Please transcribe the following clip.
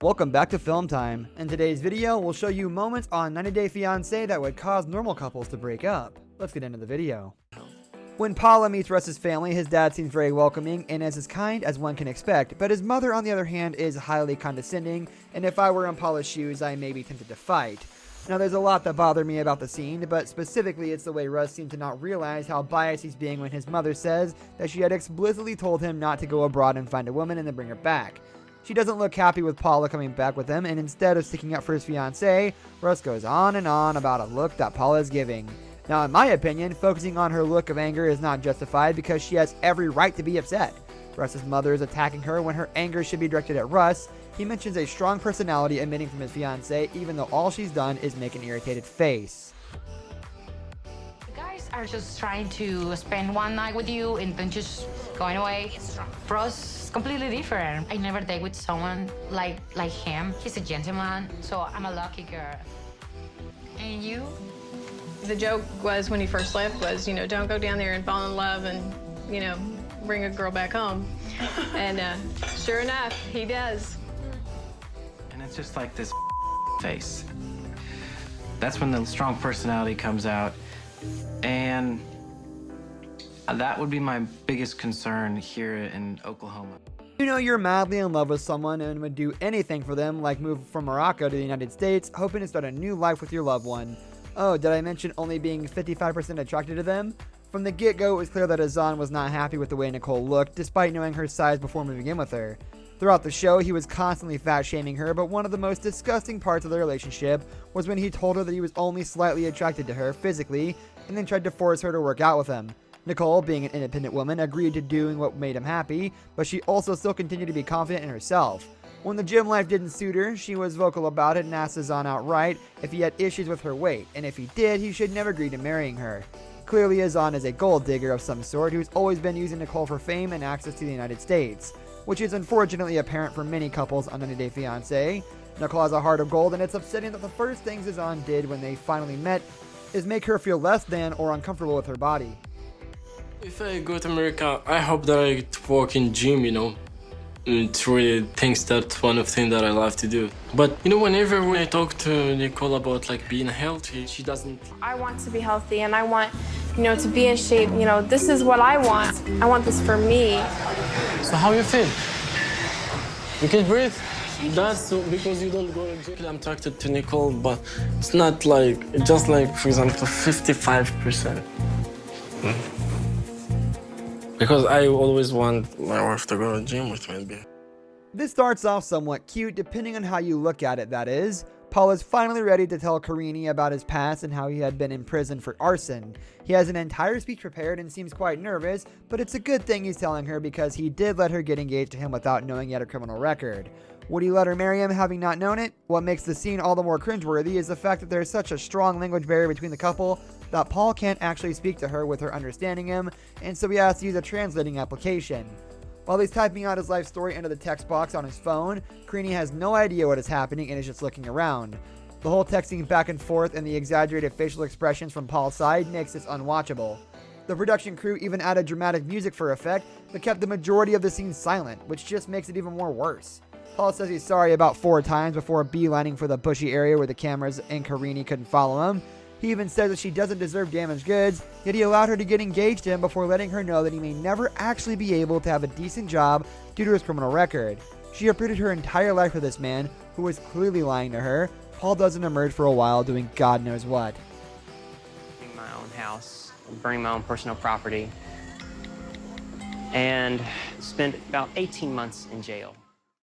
Welcome back to Film Time. In today's video, we'll show you moments on 90 Day Fiance that would cause normal couples to break up. Let's get into the video. When Paula meets Russ's family, his dad seems very welcoming and is as kind as one can expect, but his mother, on the other hand, is highly condescending, and if I were in Paula's shoes, I may be tempted to fight. Now, there's a lot that bothered me about the scene, but specifically it's the way Russ seemed to not realize how biased he's being when his mother says that she had explicitly told him not to go abroad and find a woman and then bring her back. She doesn't look happy with Paula coming back with him, and instead of sticking up for his fiancée, Russ goes on and on about a look that Paula is giving. Now, in my opinion, focusing on her look of anger is not justified because she has every right to be upset. Russ's mother is attacking her when her anger should be directed at Russ. He mentions a strong personality emitting from his fiancée, even though all she's done is make an irritated face. Guys are just trying to spend one night with you and then just going away. For us, completely different. I never date with someone like him. He's a gentleman, so I'm a lucky girl. And you? The joke was when he first left was, don't go down there and fall in love and, bring a girl back home. And sure enough, he does. And it's just like this face. That's when the strong personality comes out. And that would be my biggest concern here in Oklahoma. You know you're madly in love with someone and would do anything for them, like move from Morocco to the United States, hoping to start a new life with your loved one. Oh, did I mention only being 55% attracted to them? From the get-go, it was clear that Azan was not happy with the way Nicole looked, despite knowing her size before moving in with her. Throughout the show, he was constantly fat-shaming her, but one of the most disgusting parts of the relationship was when he told her that he was only slightly attracted to her physically, and then tried to force her to work out with him. Nicole, being an independent woman, agreed to doing what made him happy, but she also still continued to be confident in herself. When the gym life didn't suit her, she was vocal about it and asked Azan outright if he had issues with her weight, and if he did, he should never agree to marrying her. Clearly, Azan is a gold digger of some sort who's always been using Nicole for fame and access to the United States, which is unfortunately apparent for many couples on 90 Day Fiancé. Nicole has a heart of gold, and it's upsetting that the first things Azan did when they finally met is make her feel less than or uncomfortable with her body. If I go to America, I hope that I get to work in gym, It's really things that's one of the things that I love to do. But whenever I talk to Nicole about being healthy, she doesn't. I want to be healthy and I want, to be in shape. This is what I want. I want this for me. So how you feel? You can breathe? That's because you don't go to gym. I'm attracted to Nicole, but it's not just for example, 55%. Because I always want my wife to go to the gym with me. This starts off somewhat cute, depending on how you look at it, that is. Paul is finally ready to tell Karini about his past and how he had been in prison for arson. He has an entire speech prepared and seems quite nervous, but it's a good thing he's telling her because he did let her get engaged to him without knowing he had a criminal record. Would he let her marry him having not known it? What makes the scene all the more cringeworthy is the fact that there is such a strong language barrier between the couple that Paul can't actually speak to her with her understanding him, and so he has to use a translating application. While he's typing out his life story into the text box on his phone, Karini has no idea what is happening and is just looking around. The whole texting back and forth and the exaggerated facial expressions from Paul's side makes this unwatchable. The production crew even added dramatic music for effect, but kept the majority of the scene silent, which just makes it even more worse. Paul says he's sorry about 4 times before beelining for the bushy area where the cameras and Karini couldn't follow him. He even says that she doesn't deserve damaged goods, yet he allowed her to get engaged to him before letting her know that he may never actually be able to have a decent job due to his criminal record. She uprooted her entire life for this man, who was clearly lying to her. Paul doesn't emerge for a while doing God knows what. My own house, burning my own personal property, and spent about 18 months in jail.